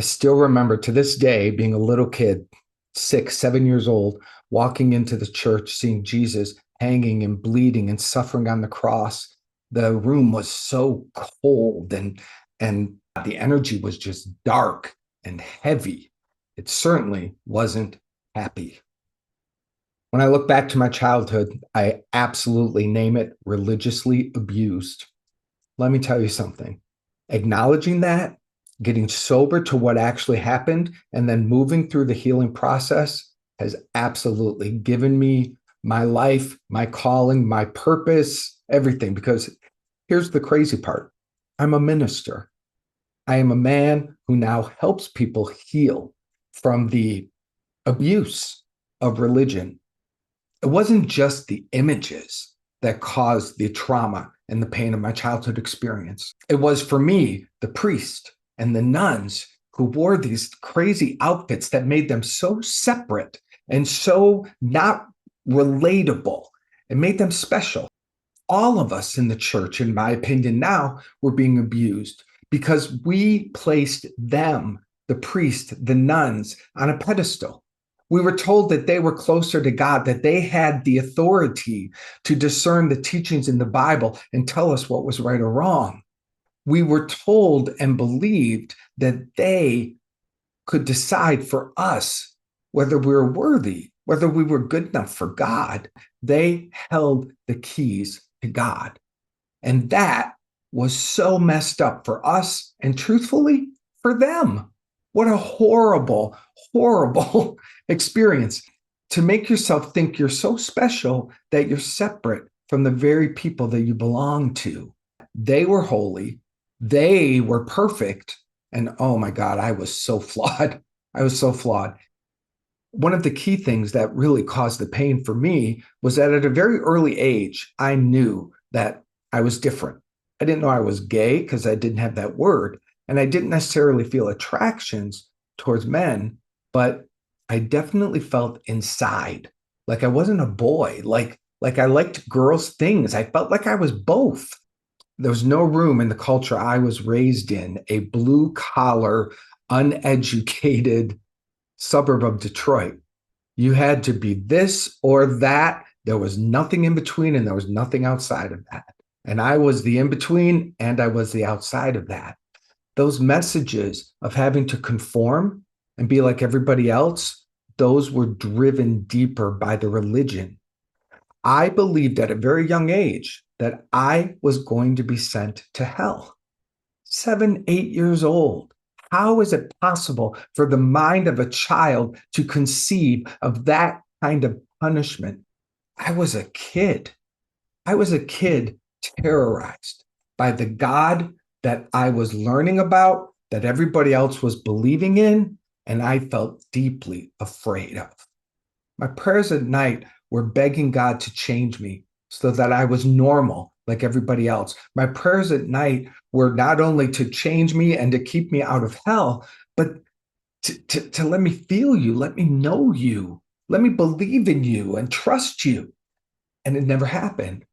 I still remember to this day being a little kid, 6, 7 years old, walking into the church, seeing Jesus hanging and bleeding and suffering on the cross. The room was so cold and the energy was just dark and heavy. It certainly wasn't happy. When I look back to my childhood, I absolutely name it religiously abused. Let me tell you something. Acknowledging that, getting sober to what actually happened, and then moving through the healing process has absolutely given me my life, my calling, my purpose, everything. Because here's the crazy part. I'm a minister. I am a man who now helps people heal from the abuse of religion. It wasn't just the images that caused the trauma and the pain of my childhood experience. It was for me, the priest and the nuns who wore these crazy outfits that made them so separate and so not relatable. It made them special. All of us in the church, in my opinion, now were being abused because we placed them, the priest, the nuns, on a pedestal. We were told that they were closer to God, that they had the authority to discern the teachings in the Bible and tell us what was right or wrong. We were told and believed that they could decide for us whether we were worthy, whether we were good enough for God. They held the keys to God. And that was so messed up for us and truthfully for them. What a horrible, horrible experience to make yourself think you're so special that you're separate from the very people that you belong to. They were holy, they were perfect, and oh my God, I was so flawed. I was so flawed. One of the key things that really caused the pain for me was that at a very early age, I knew that I was different. I didn't know I was gay because I didn't have that word. And I didn't necessarily feel attractions towards men, but I definitely felt inside like I wasn't a boy, like I liked girls' things. I felt like I was both. There was no room in the culture I was raised in, a blue collar, uneducated suburb of Detroit. You had to be this or that. There was nothing in between, and there was nothing outside of that. And I was the in between, and I was the outside of that. Those messages of having to conform and be like everybody else, those were driven deeper by the religion. I believed at a very young age that I was going to be sent to hell. 7, 8 years old. How is it possible for the mind of a child to conceive of that kind of punishment? I was a kid. I was a kid terrorized by the God that I was learning about, that everybody else was believing in, and I felt deeply afraid of. My prayers at night were begging God to change me so that I was normal like everybody else. My prayers at night were not only to change me and to keep me out of hell, but to let me feel you, let me know you, let me believe in you and trust you. And it never happened.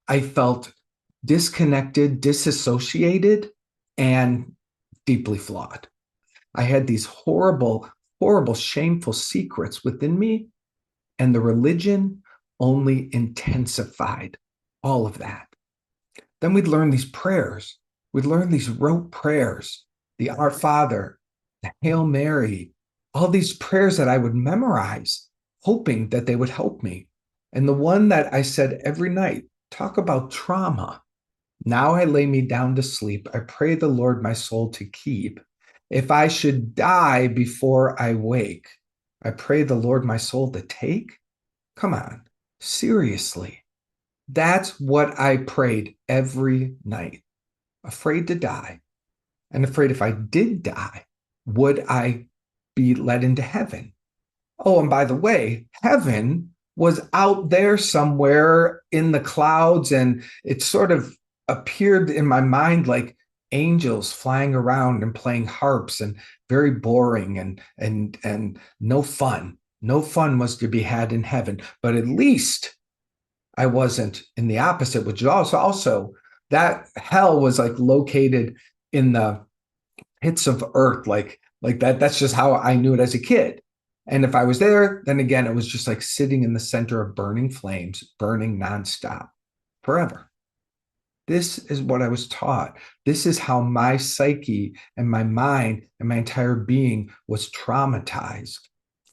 I felt disconnected, disassociated, and deeply flawed. I had these horrible, horrible, shameful secrets within me, and the religion only intensified all of that. Then we'd learn these prayers. We'd learn these rote prayers, the Our Father, the Hail Mary, all these prayers that I would memorize, hoping that they would help me. And the one that I said every night, talk about trauma. Now I lay me down to sleep. I pray the Lord my soul to keep. If I should die before I wake, I pray the Lord my soul to take. Come on, seriously. That's what I prayed every night, afraid to die, and afraid if I did die, would I be led into heaven? Oh, and by the way, heaven was out there somewhere in the clouds, and it sort of appeared in my mind like angels flying around and playing harps, and very boring and no fun. No fun was to be had in heaven, but at least I wasn't in the opposite, which is also that hell was like located in the hits of earth, like that. That's just how I knew it as a kid. And if I was there, then again, it was just like sitting in the center of burning flames, burning nonstop forever. This is what I was taught. This is how my psyche and my mind and my entire being was traumatized.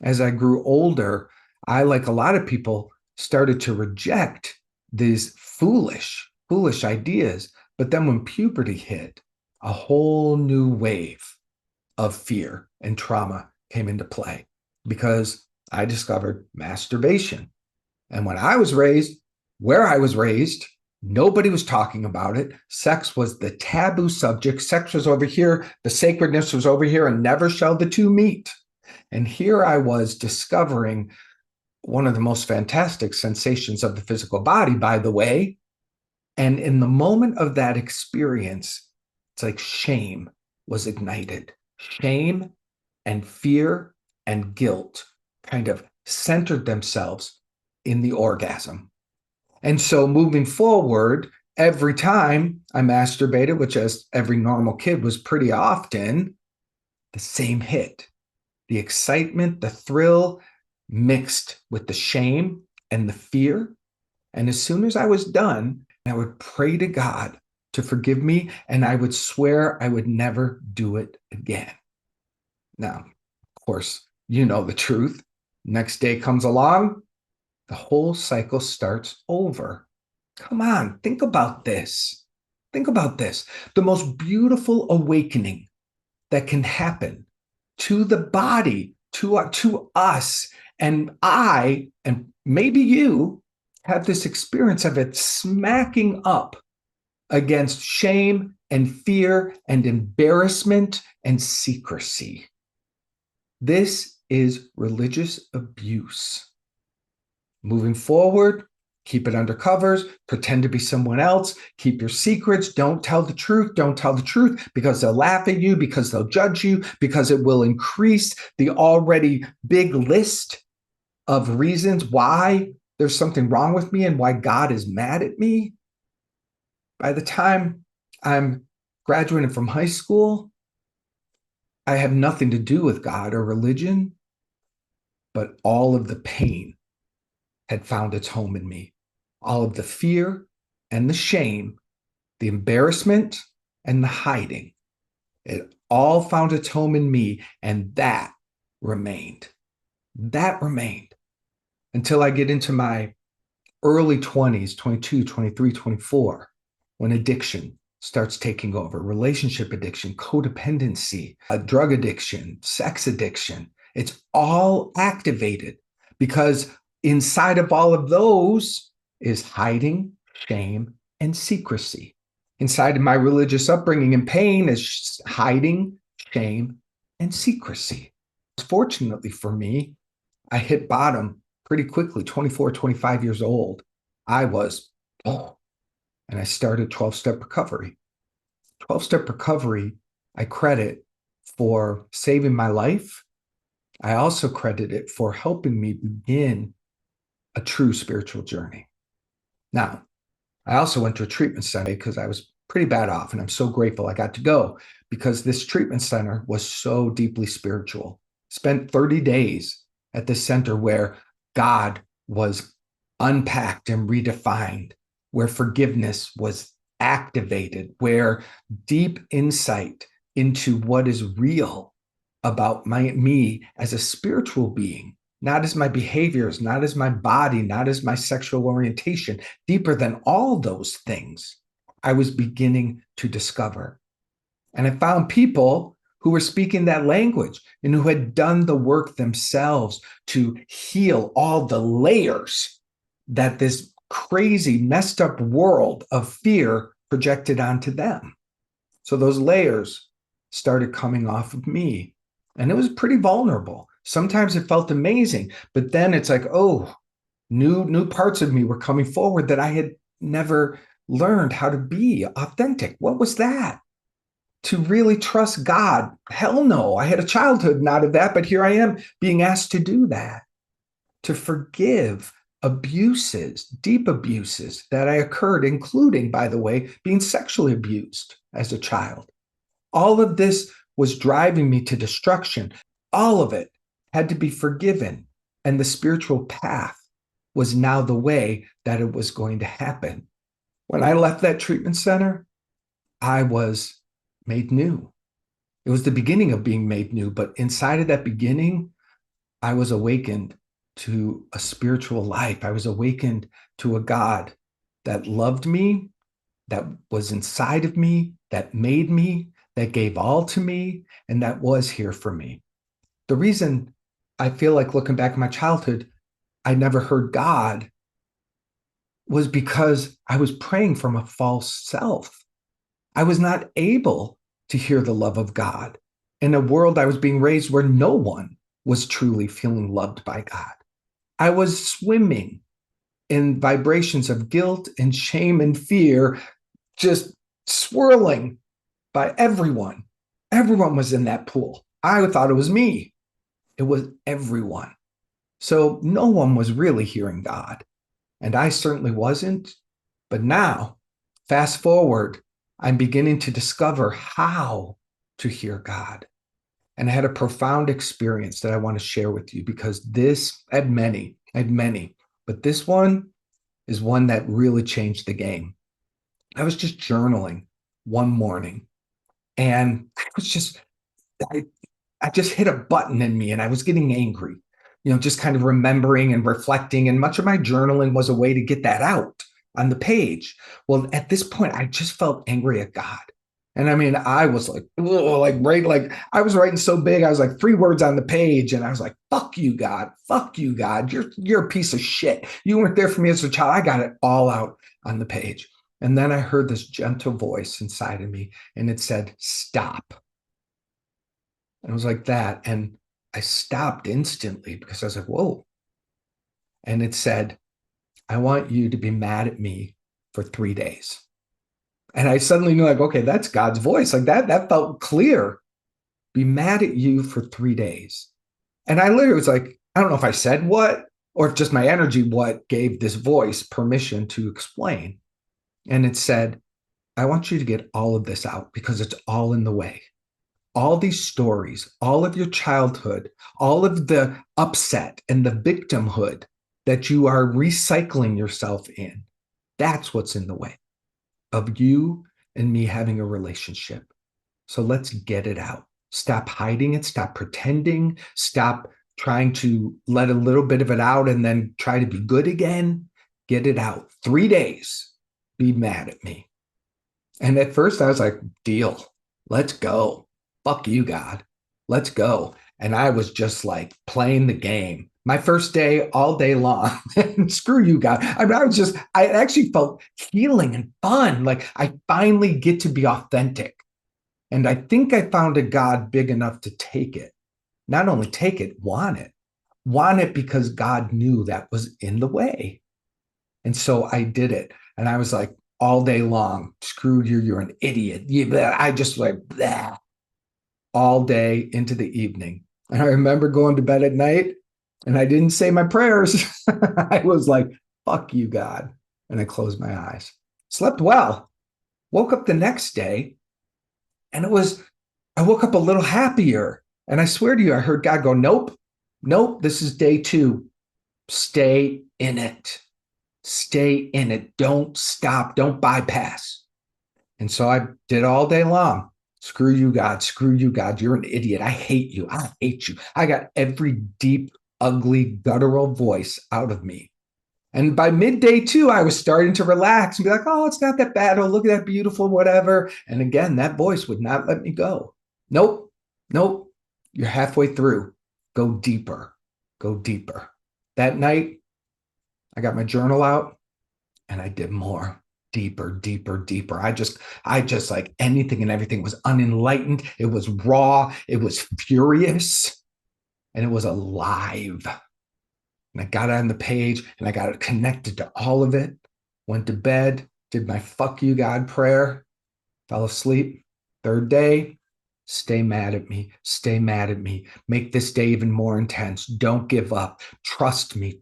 As I grew older, I, like a lot of people, started to reject these foolish ideas. But then when puberty hit, a whole new wave of fear and trauma came into play because I discovered masturbation. And when I was raised, where I was raised, nobody was talking about it. Sex was the taboo subject. Sex was over here. The sacredness was over here, and never shall the two meet. And here I was discovering one of the most fantastic sensations of the physical body, by the way. And in the moment of that experience, it's like shame was ignited. Shame and fear and guilt kind of centered themselves in the orgasm. And so moving forward, every time I masturbated, which as every normal kid was pretty often, the same hit. The excitement, the thrill mixed with the shame and the fear. And as soon as I was done, I would pray to God to forgive me, and I would swear I would never do it again. Now, of course, you know the truth. Next day comes along, the whole cycle starts over. Come on, think about this. Think about this. The most beautiful awakening that can happen to the body, to us, and I, and maybe you, have this experience of it smacking up against shame and fear and embarrassment and secrecy. This is religious abuse. Moving forward, keep it under covers, pretend to be someone else, keep your secrets, don't tell the truth because they'll laugh at you, because they'll judge you, because it will increase the already big list of reasons why there's something wrong with me and why God is mad at me. By the time I'm graduating from high school, I have nothing to do with God or religion, but all of the pain had found its home in me. All of the fear and the shame, the embarrassment and the hiding, it all found its home in me, and that remained. That remained until I get into my early 20s, 22, 23, 24, when addiction starts taking over, relationship addiction, codependency, drug addiction, sex addiction. It's all activated because inside of all of those is hiding, shame, and secrecy. Inside of my religious upbringing and pain is hiding, shame, and secrecy. Fortunately for me, I hit bottom pretty quickly, 24, 25 years old. I was, and I started 12-step recovery. 12-step recovery, I credit for saving my life. I also credit it for helping me begin a true spiritual journey. Now, I also went to a treatment center because I was pretty bad off, and I'm so grateful I got to go because this treatment center was so deeply spiritual. Spent 30 days at the center where God was unpacked and redefined, where forgiveness was activated, where deep insight into what is real about me as a spiritual being, not as my behaviors, not as my body, not as my sexual orientation, deeper than all those things, I was beginning to discover. And I found people who were speaking that language and who had done the work themselves to heal all the layers that this crazy, messed up world of fear projected onto them. So those layers started coming off of me, and it was pretty vulnerable. Sometimes it felt amazing, but then it's like, oh, new parts of me were coming forward that I had never learned how to be authentic. What was that? To really trust God? Hell no. I had a childhood not of that, but here I am being asked to do that. To forgive abuses, deep abuses that I occurred, including, by the way, being sexually abused as a child. All of this was driving me to destruction. All of it had to be forgiven. And the spiritual path was now the way that it was going to happen. When I left that treatment center, I was made new. It was the beginning of being made new, but inside of that beginning, I was awakened to a spiritual life. I was awakened to a God that loved me, that was inside of me, that made me, that gave all to me, and that was here for me. The reason I feel like looking back at my childhood, I never heard God was because I was praying from a false self. I was not able to hear the love of God in a world I was being raised where no one was truly feeling loved by God. I was swimming in vibrations of guilt and shame and fear, just swirling by everyone. Everyone was in that pool. I thought it was me. It was everyone. So no one was really hearing God. And I certainly wasn't. But now, fast forward, I'm beginning to discover how to hear God. And I had a profound experience that I want to share with you because I had many, but this one is one that really changed the game. I was just journaling one morning and I, I just hit a button in me and I was getting angry, just kind of remembering and reflecting. And much of my journaling was a way to get that out on the page. Well, at this point, I just felt angry at God. And I mean, I was like, I was writing so big. I was like 3 words on the page. And I was like, fuck you, God. Fuck you, God. You're a piece of shit. You weren't there for me as a child. I got it all out on the page. And then I heard this gentle voice inside of me and it said, stop. And it was like that. And I stopped instantly because I was like, whoa. And it said, I want you to be mad at me for 3 days. And I suddenly knew, like, okay, that's God's voice. Like that felt clear. Be mad at you for 3 days. And I literally was like, I don't know if I said what, or if just my energy, what gave this voice permission to explain. And it said, I want you to get all of this out because it's all in the way. All these stories, all of your childhood, all of the upset and the victimhood that you are recycling yourself in, that's what's in the way of you and me having a relationship. So let's get it out. Stop hiding it. Stop pretending. Stop trying to let a little bit of it out and then try to be good again. Get it out. 3 days. Be mad at me. And at first I was like, deal. Let's go. Fuck you, God. Let's go. And I was just like playing the game. My first day, all day long. Screw you, God. I actually felt healing and fun. Like I finally get to be authentic. And I think I found a God big enough to take it. Not only take it, want it. Want it because God knew that was in the way. And so I did it. And I was like, all day long, screw you, you're an idiot. I just like, blah, all day into the evening. And I remember going to bed at night and I didn't say my prayers. I was like, fuck you, God. And I closed my eyes. Slept well. Woke up the next day and I woke up a little happier. And I swear to you, I heard God go, nope, this is day 2. Stay in it. Stay in it. Don't stop. Don't bypass. And so I did all day long. Screw you, God. Screw you, God. You're an idiot. I hate you. I hate you. I got every deep, ugly, guttural voice out of me. And by midday 2, I was starting to relax and be like, oh, it's not that bad. Oh, look at that beautiful whatever. And again, that voice would not let me go. Nope. You're halfway through. Go deeper. Go deeper. That night, I got my journal out and I did more. Deeper. I just like anything and everything was unenlightened. It was raw. It was furious. And it was alive. And I got on the page and I got it connected to all of it. Went to bed, did my fuck you, God prayer, fell asleep. 3rd day, stay mad at me. Stay mad at me. Make this day even more intense. Don't give up. Trust me.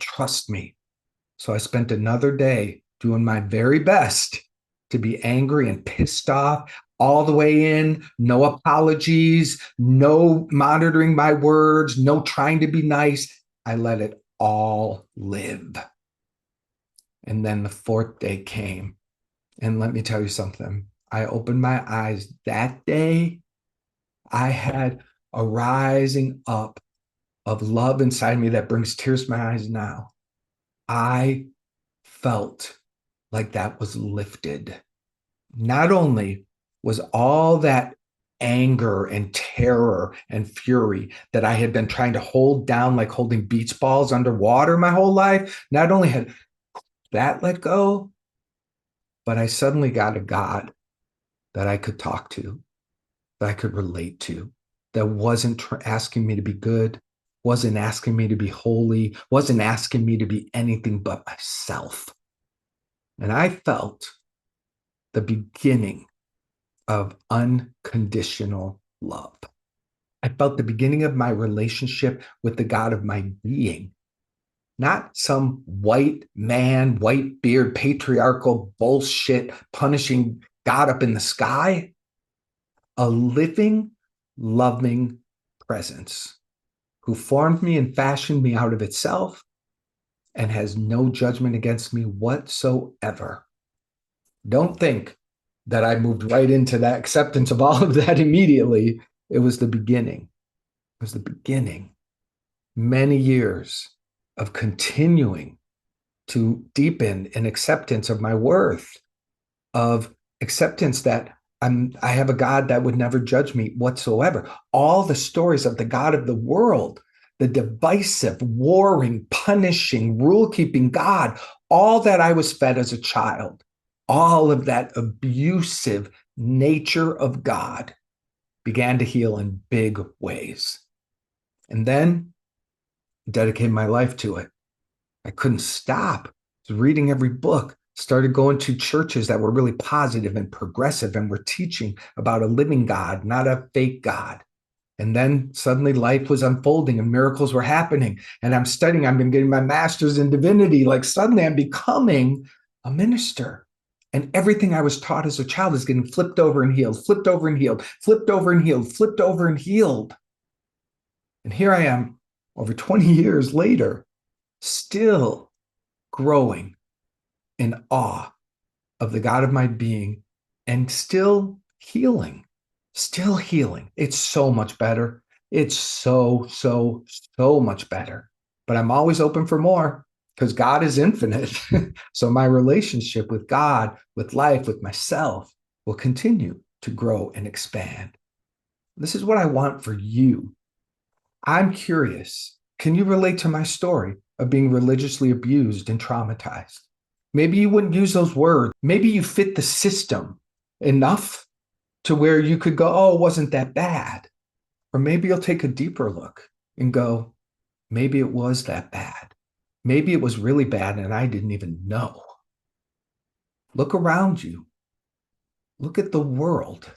So I spent another day doing my very best to be angry and pissed off, all the way in, no apologies, no monitoring my words, no trying to be nice. I let it all live. And then the fourth day came. And let me tell you something. I opened my eyes that day. I had a rising up of love inside me that brings tears to my eyes now. I felt like that was lifted. Not only was all that anger and terror and fury that I had been trying to hold down, like holding beach balls underwater my whole life, not only had that let go, but I suddenly got a God that I could talk to, that I could relate to, that wasn't asking me to be good, wasn't asking me to be holy, wasn't asking me to be anything but myself. And I felt the beginning of unconditional love. I felt the beginning of my relationship with the God of my being, not some white man, white beard, patriarchal bullshit, punishing God up in the sky, a living, loving presence who formed me and fashioned me out of itself and has no judgment against me whatsoever. Don't think that I moved right into that acceptance of all of that immediately. It was the beginning. It was the beginning. Many years of continuing to deepen in acceptance of my worth, of acceptance that I have a God that would never judge me whatsoever. All the stories of the God of the world, the divisive, warring, punishing, rule-keeping God, all that I was fed as a child, all of that abusive nature of God began to heal in big ways. And then dedicated my life to it. I couldn't stop. I was reading every book, started going to churches that were really positive and progressive and were teaching about a living God, not a fake God. And then suddenly life was unfolding and miracles were happening. And I'm studying, I've been getting my master's in divinity. Like suddenly I'm becoming a minister. And everything I was taught as a child is getting flipped over and healed, flipped over and healed, flipped over and healed, flipped over and healed. And here I am over 20 years later, still growing in awe of the God of my being and still healing, still healing. It's so much better. It's so much better. But I'm always open for more because God is infinite. So my relationship with God, with life, with myself will continue to grow and expand. This is what I want for you. I'm curious. Can you relate to my story of being religiously abused and traumatized? Maybe you wouldn't use those words. Maybe you fit the system enough to where you could go, oh, it wasn't that bad. Or maybe you'll take a deeper look and go, maybe it was that bad. Maybe it was really bad and I didn't even know. Look around you. Look at the world.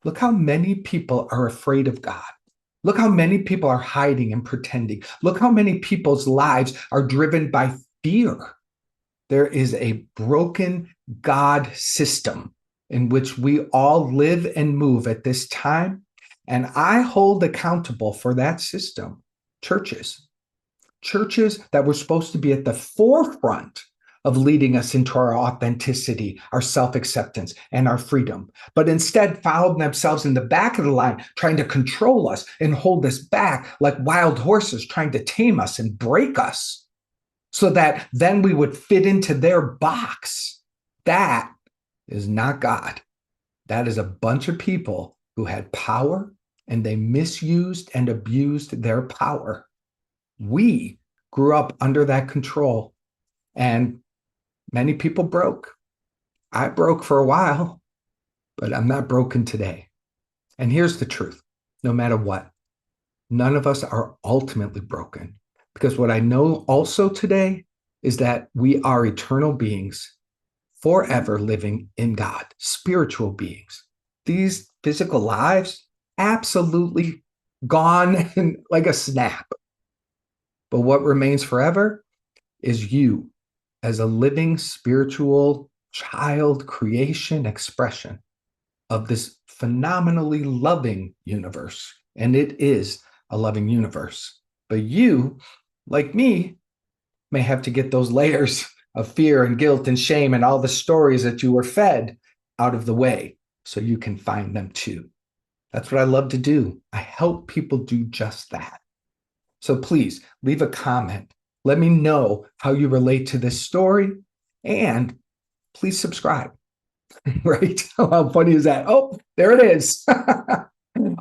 Look how many people are afraid of God. Look how many people are hiding and pretending. Look how many people's lives are driven by fear. There is a broken God system in which we all live and move at this time. And I hold accountable for that system. Churches that were supposed to be at the forefront of leading us into our authenticity, our self-acceptance, and our freedom, but instead found themselves in the back of the line, trying to control us and hold us back like wild horses, trying to tame us and break us so that then we would fit into their box. That is not God. That is a bunch of people who had power and they misused and abused their power. We grew up under that control and many people broke. I broke for a while, but I'm not broken today. And here's the truth. No matter what, none of us are ultimately broken. Because what I know also today is that we are eternal beings, forever living in God, spiritual beings. These physical lives, absolutely gone in like a snap. But what remains forever is you as a living spiritual child creation expression of this phenomenally loving universe. And it is a loving universe. But you, like me, may have to get those layers of fear and guilt and shame and all the stories that you were fed out of the way so you can find them too. That's what I love to do. I help people do just that. So please leave a comment. Let me know how you relate to this story, and please subscribe. Right? How funny is that? Oh, there it is.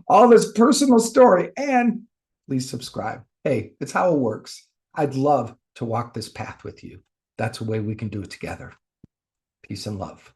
All this personal story, and please subscribe. Hey, it's how it works. I'd love to walk this path with you. That's a way we can do it together. Peace and love.